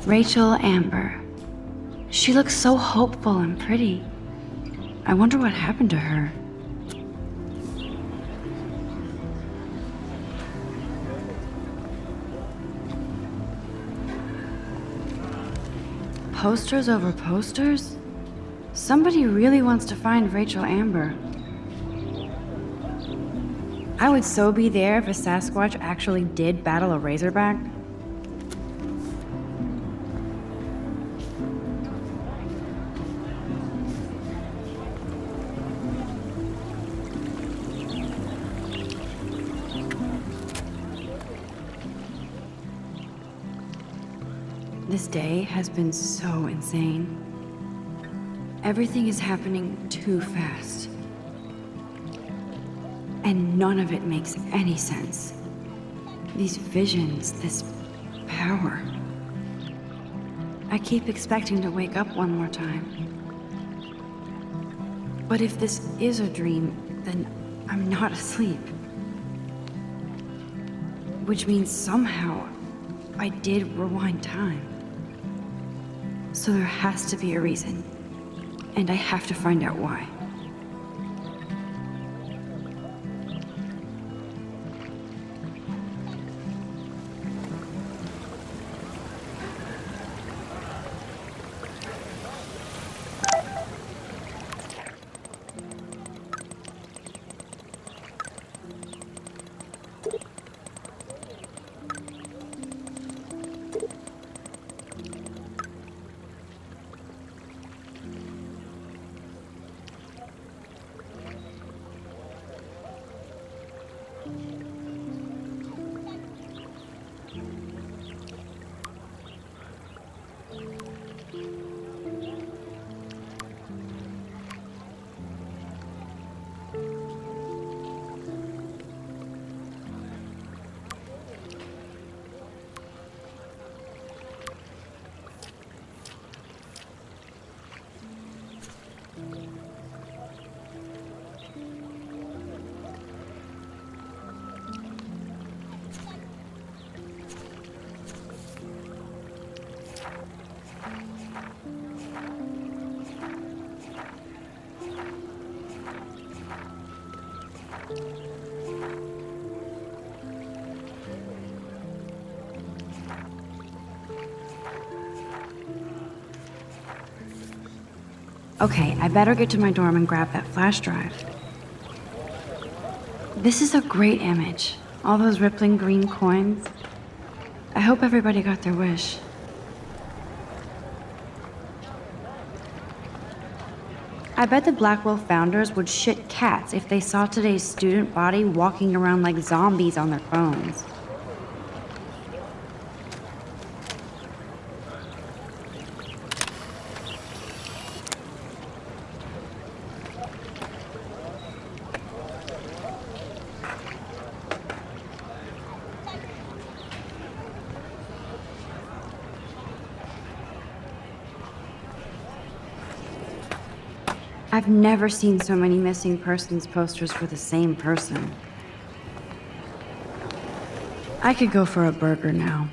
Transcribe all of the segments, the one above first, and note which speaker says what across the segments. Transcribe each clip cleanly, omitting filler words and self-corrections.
Speaker 1: Rachel Amber. She looks so hopeful and pretty. I wonder what happened to her. Posters over posters? Somebody really wants to find Rachel Amber. I would so be there if a Sasquatch actually did battle a Razorback. This day has been so insane. Everything is happening too fast. And none of it makes any sense. These visions, this power. I keep expecting to wake up one more time. But if this is a dream, then I'm not asleep. Which means somehow I did rewind time. So there has to be a reason, and I have to find out why. Okay, I better get to my dorm and grab that flash drive. This is a great image. All those rippling green coins. I hope everybody got their wish. I bet the Blackwell founders would shit cats if they saw today's student body walking around like zombies on their phones. I've never seen so many missing persons posters for the same person. I could go for a burger now.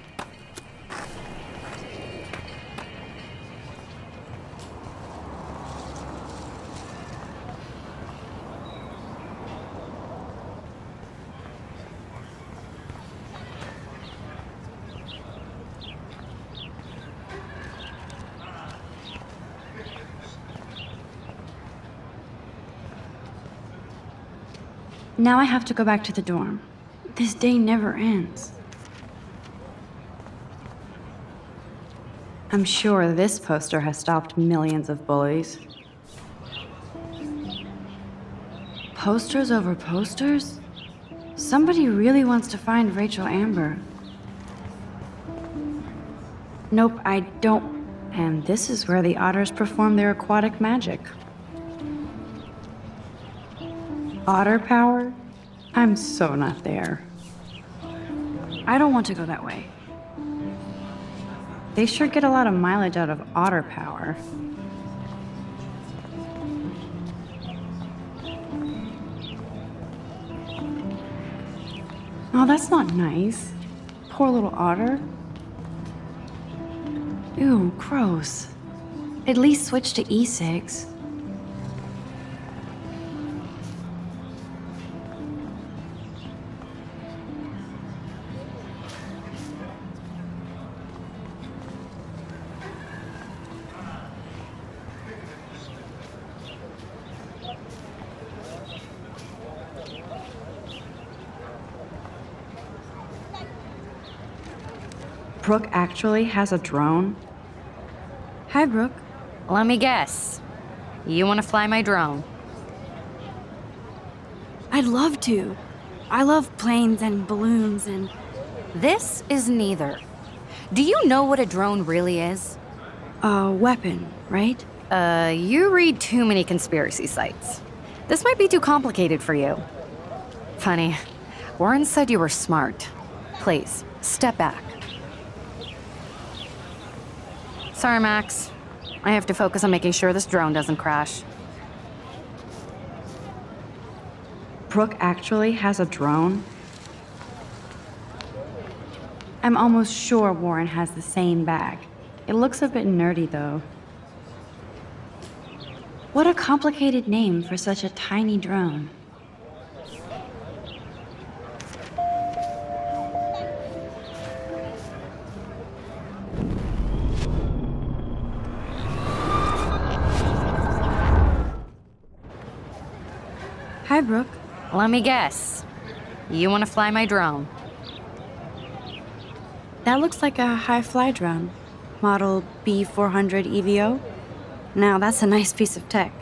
Speaker 1: Now I have to go back to the dorm. This day never ends. I'm sure this poster has stopped millions of bullies. Posters over posters? Somebody really wants to find Rachel Amber. Nope, I don't. And this is where the otters perform their aquatic magic. Otter power? I'm so not there. I don't want to go that way. They sure get a lot of mileage out of otter power. Oh, that's not nice. Poor little otter. Ew, gross. At least switch to e-cigs. Brooke actually has a drone? Hi, Brooke.
Speaker 2: Let me guess. You want to fly my drone?
Speaker 1: I'd love to. I love planes and balloons and...
Speaker 2: This is neither. Do you know what a drone really is?
Speaker 1: A weapon, right?
Speaker 2: You read too many conspiracy sites. This might be too complicated for you. Funny. Warren said you were smart. Please, step back. Sorry, Max. I have to focus on making sure this drone doesn't crash.
Speaker 1: Brooke actually has a drone? I'm almost sure Warren has the same bag. It looks a bit nerdy, though. What a complicated name for such a tiny drone. Hi, Brooke.
Speaker 2: Let me guess. You want to fly my drone?
Speaker 1: That looks like a high-fly drone. Model B400 EVO. Now, that's a nice piece of tech.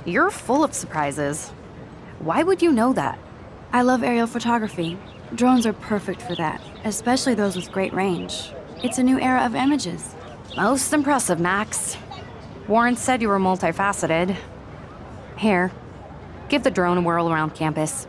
Speaker 2: You're full of surprises. Why would you know that?
Speaker 1: I love aerial photography. Drones are perfect for that, especially those with great range. It's a new era of images.
Speaker 2: Most impressive, Max. Warren said you were multifaceted. Here, give the drone a whirl around campus.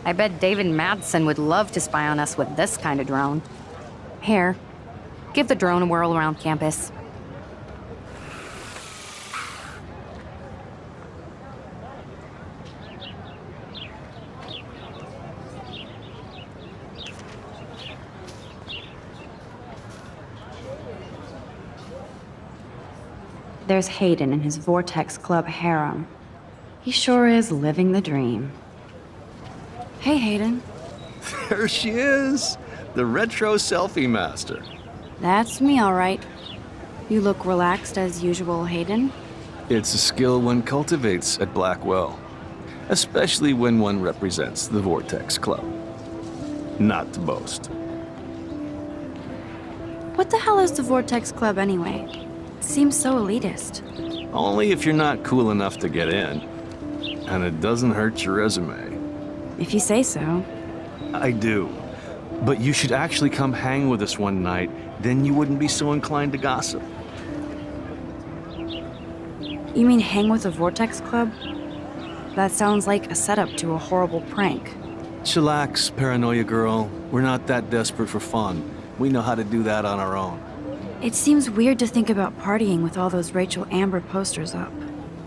Speaker 2: I bet David Madsen would love to spy on us with this kind of drone. Here, give the drone a whirl around campus.
Speaker 1: There's Hayden in his Vortex Club harem. He sure is living the dream. Hey, Hayden.
Speaker 3: There she is, the retro selfie master.
Speaker 1: That's me, all right. You look relaxed as usual, Hayden.
Speaker 3: It's a skill one cultivates at Blackwell, especially when one represents the Vortex Club. Not to boast.
Speaker 1: What the hell is the Vortex Club anyway? Seems so elitist.
Speaker 3: Only if you're not cool enough to get in. And it doesn't hurt your resume.
Speaker 1: If you say so.
Speaker 3: I do. But you should actually come hang with us one night, then you wouldn't be so inclined to gossip.
Speaker 1: You mean hang with the Vortex Club? That sounds like a setup to a horrible prank.
Speaker 3: Chillax, paranoia girl. We're not that desperate for fun. We know how to do that on our own.
Speaker 1: It seems weird to think about partying with all those Rachel Amber posters up.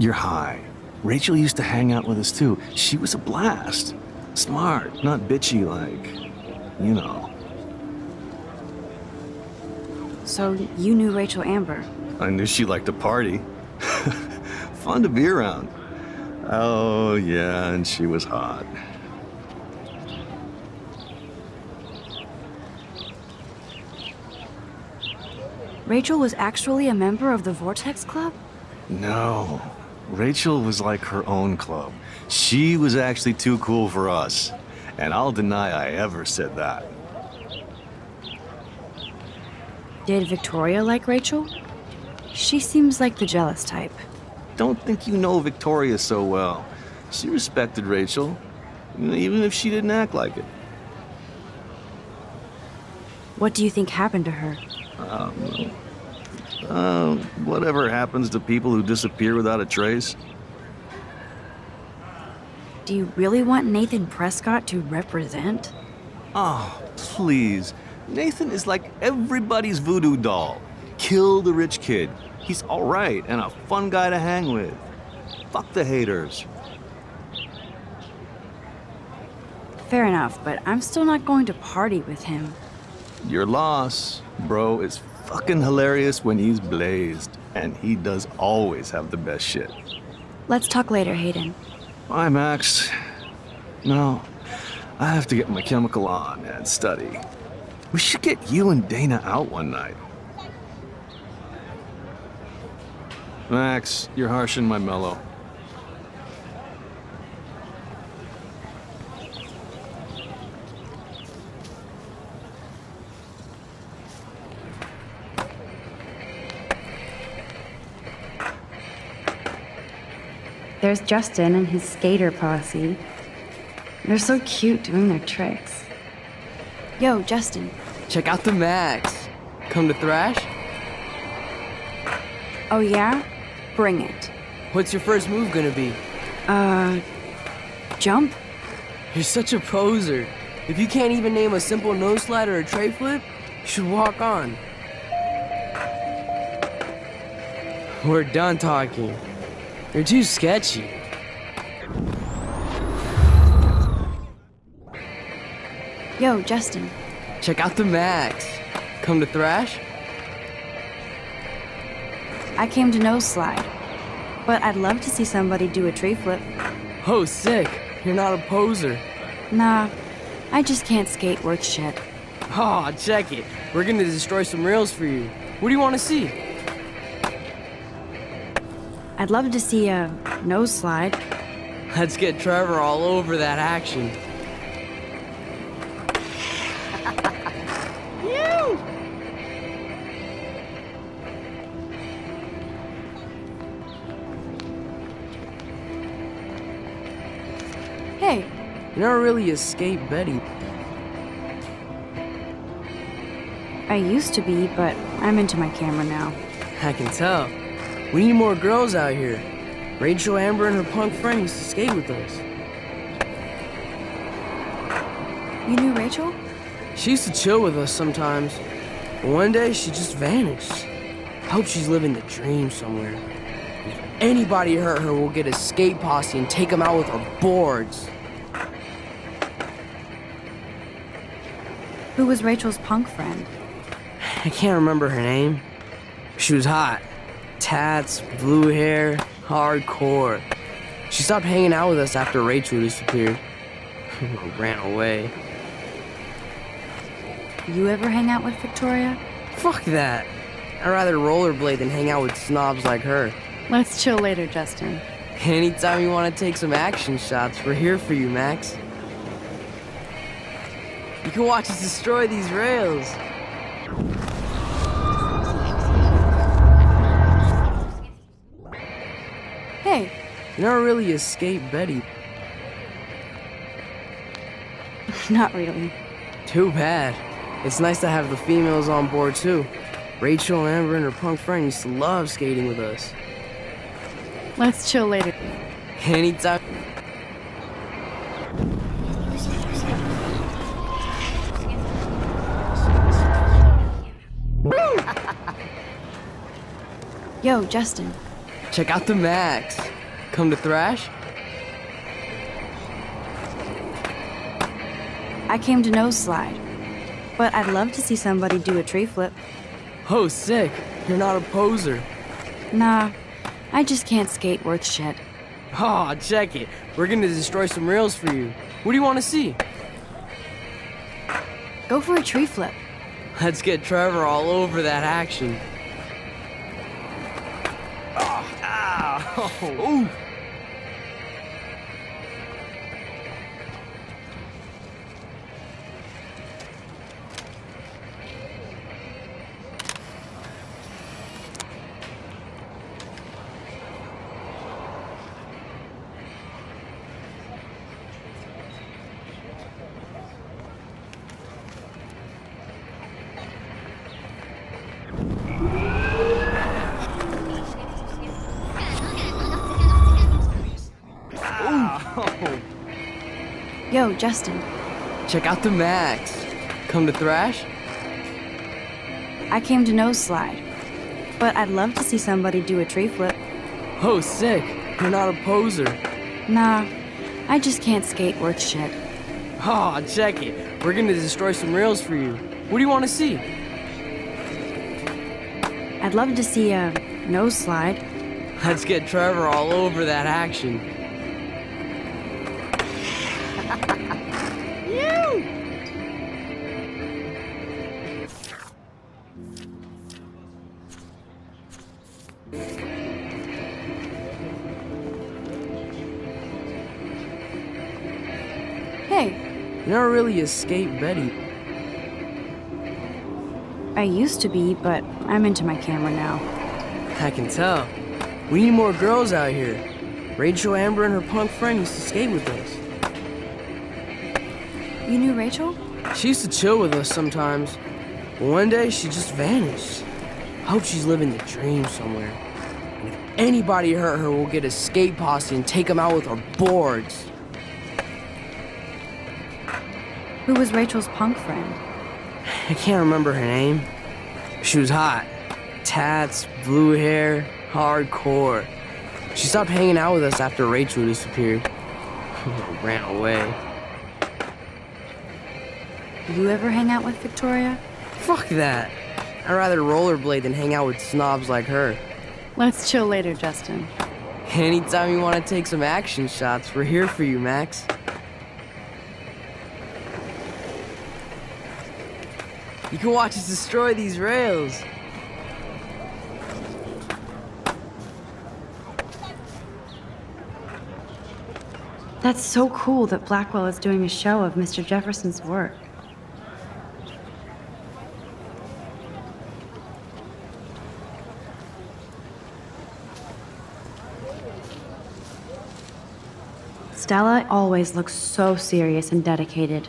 Speaker 3: You're high. Rachel used to hang out with us too. She was a blast. Smart, not bitchy like, you know.
Speaker 1: So you knew Rachel Amber?
Speaker 3: I knew she liked to party. Fun to be around. Oh, yeah, and she was hot.
Speaker 1: Rachel was actually a member of the Vortex Club?
Speaker 3: No. Rachel was like her own club. She was actually too cool for us. And I'll deny I ever said that.
Speaker 1: Did Victoria like Rachel? She seems like the jealous type.
Speaker 3: Don't think you know Victoria so well. She respected Rachel, even if she didn't act like it.
Speaker 1: What do you think happened to her?
Speaker 3: Whatever happens to people who disappear without a trace.
Speaker 1: Do you really want Nathan Prescott to represent?
Speaker 3: Oh, please. Nathan is like everybody's voodoo doll. Kill the rich kid. He's all right and a fun guy to hang with. Fuck the haters.
Speaker 1: Fair enough, but I'm still not going to party with him.
Speaker 3: Your loss, bro, is fucking hilarious when he's blazed. And he does always have the best shit.
Speaker 1: Let's talk later, Hayden.
Speaker 3: Bye, Max. No, I have to get my chemical on and study. We should get you and Dana out one night. Max, you're harshing my mellow.
Speaker 1: There's Justin and his skater posse. They're so cute doing their tricks. Yo, Justin.
Speaker 4: Check out the Max. Come to thrash?
Speaker 1: Oh yeah? Bring it.
Speaker 4: What's your first move gonna be?
Speaker 1: Jump?
Speaker 4: You're such a poser. If you can't even name a simple nose slide or a tray flip, you should walk on. We're done talking. You're too sketchy.
Speaker 1: Yo, Justin.
Speaker 4: Check out the Max. Come to thrash?
Speaker 1: I came to nose slide, but I'd love to see somebody do a tree flip.
Speaker 4: Oh, sick. You're not a poser.
Speaker 1: Nah, I just can't skate worth shit.
Speaker 4: Aw, check it. We're gonna destroy some rails for you. What do you want to see?
Speaker 1: I'd love to see a nose slide.
Speaker 4: Let's get Trevor all over that action.
Speaker 1: Hey,
Speaker 4: You're not really a skate Betty.
Speaker 1: I used to be, but I'm into my camera now.
Speaker 4: I can tell. We need more girls out here. Rachel, Amber, and her punk friend used to skate with us.
Speaker 1: You knew Rachel?
Speaker 4: She used to chill with us sometimes. But one day, she just vanished. I hope she's living the dream somewhere. If anybody hurt her, we'll get a skate posse and take them out with our boards.
Speaker 1: Who was Rachel's punk friend?
Speaker 4: I can't remember her name. She was hot. Tats, blue hair, hardcore. She stopped hanging out with us after Rachel disappeared. Ran away.
Speaker 1: You ever hang out with Victoria?
Speaker 4: Fuck that. I'd rather rollerblade than hang out with snobs like her.
Speaker 1: Let's chill later, Justin.
Speaker 4: Anytime you want to take some action shots, we're here for you, Max. You can watch us destroy these rails.
Speaker 1: Hey,
Speaker 4: You're not really a skate Betty.
Speaker 1: not really.
Speaker 4: Too bad. It's nice to have the females on board too. Rachel, Amber, and her punk friend used to love skating with us.
Speaker 1: Let's chill later.
Speaker 4: Anytime.
Speaker 1: Yo, Justin.
Speaker 4: Check out the Max. Come to thrash?
Speaker 1: I came to nose slide, but I'd love to see somebody do a tree flip.
Speaker 4: Oh, sick. You're not a poser.
Speaker 1: Nah, I just can't skate worth shit.
Speaker 4: Aw, check it. We're gonna destroy some rails for you. What do you want to see?
Speaker 1: Go for a tree flip.
Speaker 4: Let's get Trevor all over that action. Ooh.
Speaker 1: Yo, Justin.
Speaker 4: Check out the Max. Come to thrash?
Speaker 1: I came to nose slide. But I'd love to see somebody do a tree flip.
Speaker 4: Oh, sick. You're not a poser.
Speaker 1: Nah, I just can't skate worth shit.
Speaker 4: Oh, check it. We're gonna destroy some rails for you. What do you want to see?
Speaker 1: I'd love to see a nose slide.
Speaker 4: Let's get Trevor all over that action.
Speaker 1: Hey,
Speaker 4: You're not really a skate Betty.
Speaker 1: I used to be, but I'm into my camera now.
Speaker 4: I can tell. We need more girls out here. Rachel, Amber, and her punk friend used to skate with us.
Speaker 1: You knew Rachel?
Speaker 4: She used to chill with us sometimes. But one day, she just vanished. I hope she's living the dream somewhere. And if anybody hurt her, we'll get a skate posse and take them out with our boards.
Speaker 1: Who was Rachel's punk friend?
Speaker 4: I can't remember her name. She was hot. Tats, blue hair, hardcore. She stopped hanging out with us after Rachel disappeared. Ran away.
Speaker 1: You ever hang out with Victoria?
Speaker 4: Fuck that. I'd rather rollerblade than hang out with snobs like her.
Speaker 1: Let's chill later, Justin.
Speaker 4: Anytime you want to take some action shots, we're here for you, Max. You can watch us destroy these rails.
Speaker 1: That's so cool that Blackwell is doing a show of Mr. Jefferson's work. Stella always looks so serious and dedicated.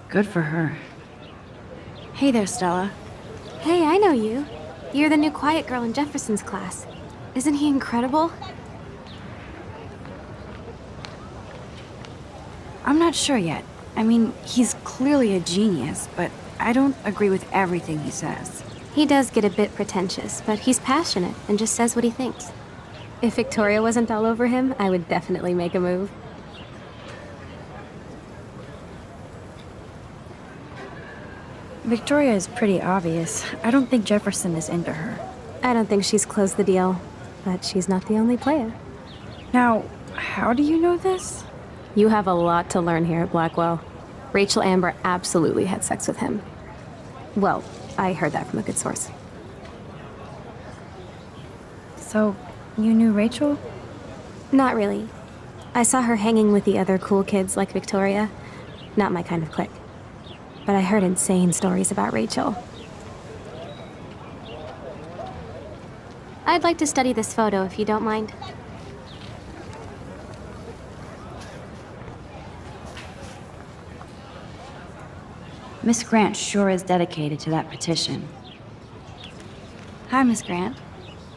Speaker 1: Good for her. Hey there, Stella.
Speaker 5: Hey, I know you. You're the new quiet girl in Jefferson's class. Isn't he incredible?
Speaker 1: I'm not sure yet. I mean, he's clearly a genius, but I don't agree with everything he says.
Speaker 5: He does get a bit pretentious, but he's passionate and just says what he thinks. If Victoria wasn't all over him, I would definitely make a move.
Speaker 1: Victoria is pretty obvious. I don't think Jefferson is into her.
Speaker 5: I don't think she's closed the deal, but she's not the only player.
Speaker 1: Now, how do you know this?
Speaker 5: You have a lot to learn here at Blackwell. Rachel Amber absolutely had sex with him. Well, I heard that from a good source.
Speaker 1: So, you knew Rachel?
Speaker 5: Not really. I saw her hanging with the other cool kids like Victoria. Not my kind of clique. But I heard insane stories about Rachel. I'd like to study this photo if you don't mind.
Speaker 1: Miss Grant sure is dedicated to that petition. Hi, Miss Grant.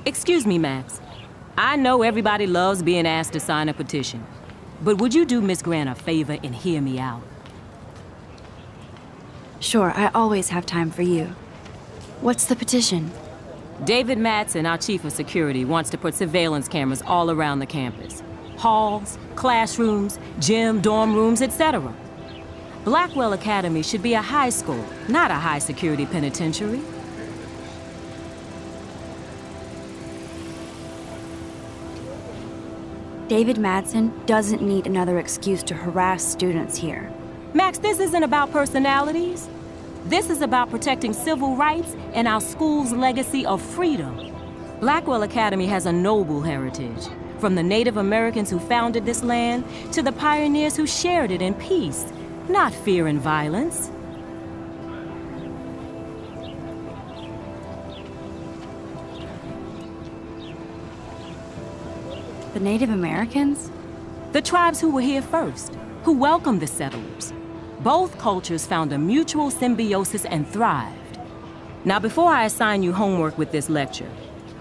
Speaker 6: Excuse me, Max. I know everybody loves being asked to sign a petition. But would you do Miss Grant a favor and hear me out?
Speaker 1: Sure, I always have time for you. What's the petition?
Speaker 6: David Madsen, our chief of security, wants to put surveillance cameras all around the campus. Halls, classrooms, gym, dorm rooms, etc. Blackwell Academy should be a high school, not a high-security penitentiary.
Speaker 1: David Madsen doesn't need another excuse to harass students here.
Speaker 6: Max, this isn't about personalities. This is about protecting civil rights and our school's legacy of freedom. Blackwell Academy has a noble heritage, from the Native Americans who founded this land to the pioneers who shared it in peace, not fear and violence.
Speaker 1: The Native Americans?
Speaker 6: The tribes who were here first, who welcomed the settlers. Both cultures found a mutual symbiosis and thrived. Now, before I assign you homework with this lecture,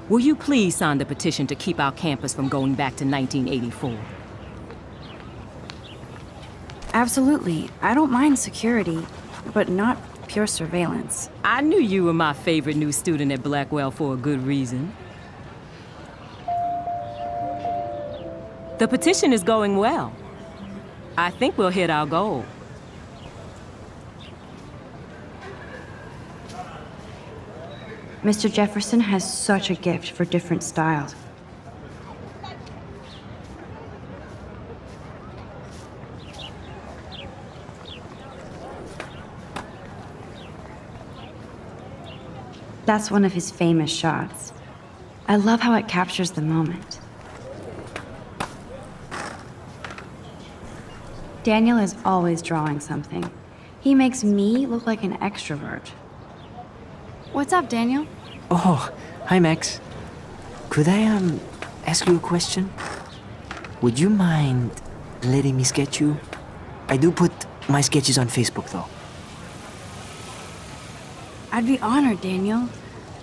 Speaker 6: will you please sign the petition to keep our campus from going back to 1984?
Speaker 1: Absolutely. I don't mind security, but not pure surveillance.
Speaker 6: I knew you were my favorite new student at Blackwell for a good reason. The petition is going well. I think we'll hit our goal.
Speaker 1: Mr. Jefferson has such a gift for different styles. That's one of his famous shots. I love how it captures the moment. Daniel is always drawing something. He makes me look like an extrovert. What's up, Daniel?
Speaker 7: Oh, hi Max. Could I ask you a question? Would you mind letting me sketch you? I do put my sketches on Facebook though.
Speaker 1: I'd be honored, Daniel.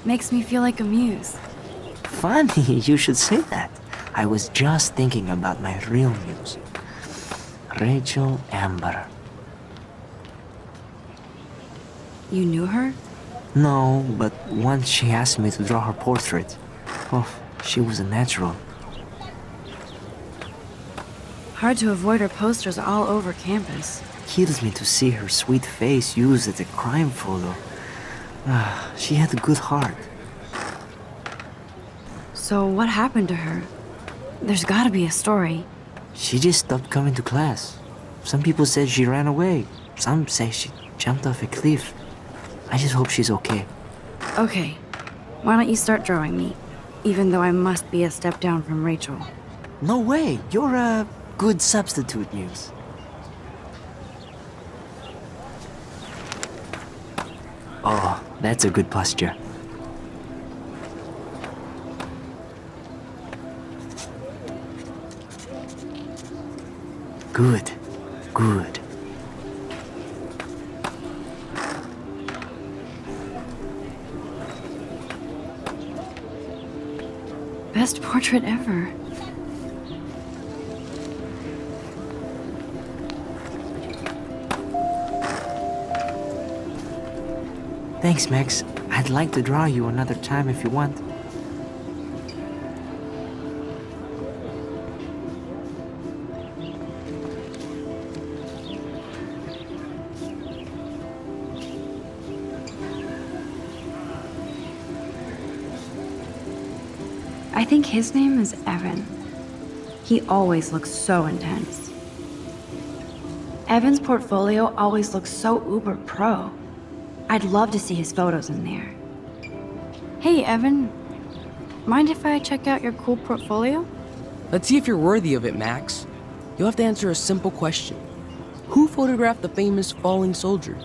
Speaker 1: Makes me feel like a muse.
Speaker 7: Funny, you should say that. I was just thinking about my real muse. Rachel Amber.
Speaker 1: You knew her?
Speaker 7: No, but once she asked me to draw her portrait. Oh, she was a natural.
Speaker 1: Hard to avoid her posters all over campus.
Speaker 7: Kills me to see her sweet face used as a crime photo. She had a good heart.
Speaker 1: So what happened to her? There's gotta be a story.
Speaker 7: She just stopped coming to class. Some people said she ran away. Some say she jumped off a cliff. I just hope she's okay.
Speaker 1: Okay, why don't you start drawing me? Even though I must be a step down from Rachel.
Speaker 7: No way, you're a good substitute, Muse. Oh, that's a good posture. Good, good.
Speaker 1: Best portrait ever.
Speaker 7: Thanks, Max. I'd like to draw you another time if you want.
Speaker 1: I think his name is Evan. He always looks so intense. Evan's portfolio always looks so uber pro. I'd love to see his photos in there. Hey, Evan. Mind if I check out your cool portfolio?
Speaker 4: Let's see if you're worthy of it, Max. You'll have to answer a simple question. Who photographed the famous falling soldier?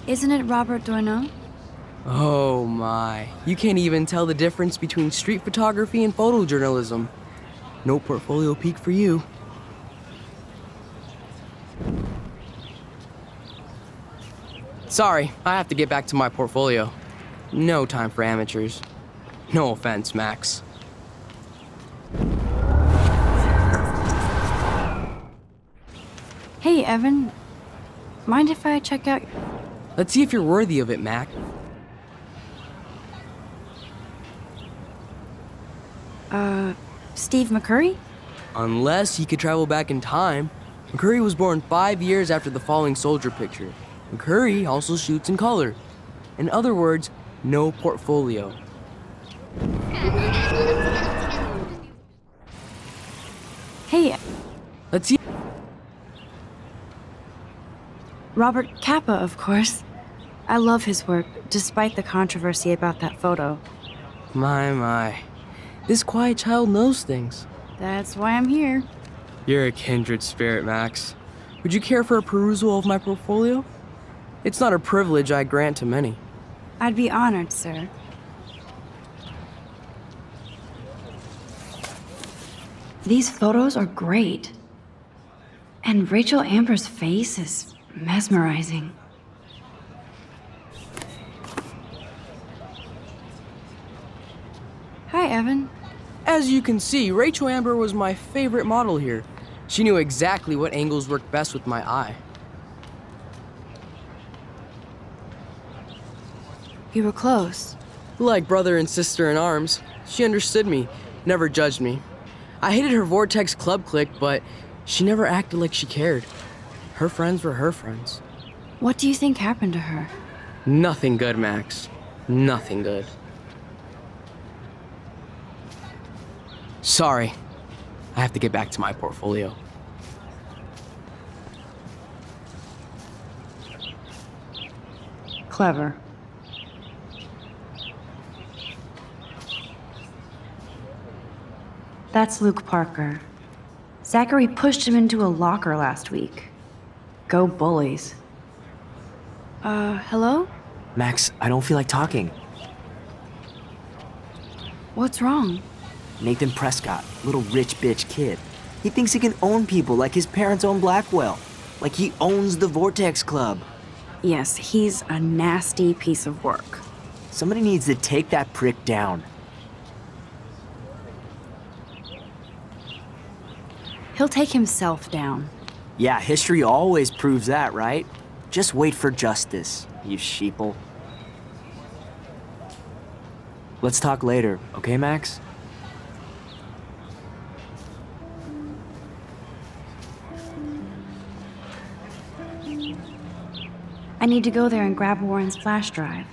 Speaker 1: Isn't it Robert Doisneau?
Speaker 4: Oh my, you can't even tell the difference between street photography and photojournalism. No portfolio peak for you. Sorry, I have to get back to my portfolio. No time for amateurs. No offense, Max.
Speaker 1: Hey, Evan. Mind if I check out...
Speaker 4: Let's see if you're worthy of it, Mac.
Speaker 1: Steve McCurry?
Speaker 4: Unless he could travel back in time. McCurry was born 5 years after the falling soldier picture. McCurry also shoots in color. In other words, no portfolio.
Speaker 1: Hey,
Speaker 4: Let's see.
Speaker 1: Robert Capa, of course. I love his work, despite the controversy about that photo.
Speaker 4: My. This quiet child knows things.
Speaker 1: That's why I'm here.
Speaker 4: You're a kindred spirit, Max. Would you care for a perusal of my portfolio? It's not a privilege I grant to many.
Speaker 1: I'd be honored, sir. These photos are great. And Rachel Amber's face is mesmerizing. Hi, Evan.
Speaker 4: As you can see, Rachel Amber was my favorite model here. She knew exactly what angles worked best with my eye.
Speaker 1: You were close.
Speaker 4: Like brother and sister in arms, she understood me, never judged me. I hated her Vortex Club clique, but she never acted like she cared. Her friends were her friends.
Speaker 1: What do you think happened to her?
Speaker 4: Nothing good, Max. Nothing good. Sorry. I have to get back to my portfolio.
Speaker 1: Clever. That's Luke Parker. Zachary pushed him into a locker last week. Go bullies. Hello?
Speaker 7: Max, I don't feel like talking.
Speaker 1: What's wrong?
Speaker 7: Nathan Prescott, little rich bitch kid. He thinks he can own people like his parents own Blackwell. Like he owns the Vortex Club.
Speaker 1: Yes, he's a nasty piece of work.
Speaker 7: Somebody needs to take that prick down.
Speaker 1: He'll take himself down.
Speaker 7: Yeah, history always proves that, right? Just wait for justice, you sheeple. Let's talk later, okay, Max?
Speaker 1: I need to go there and grab Warren's flash drive.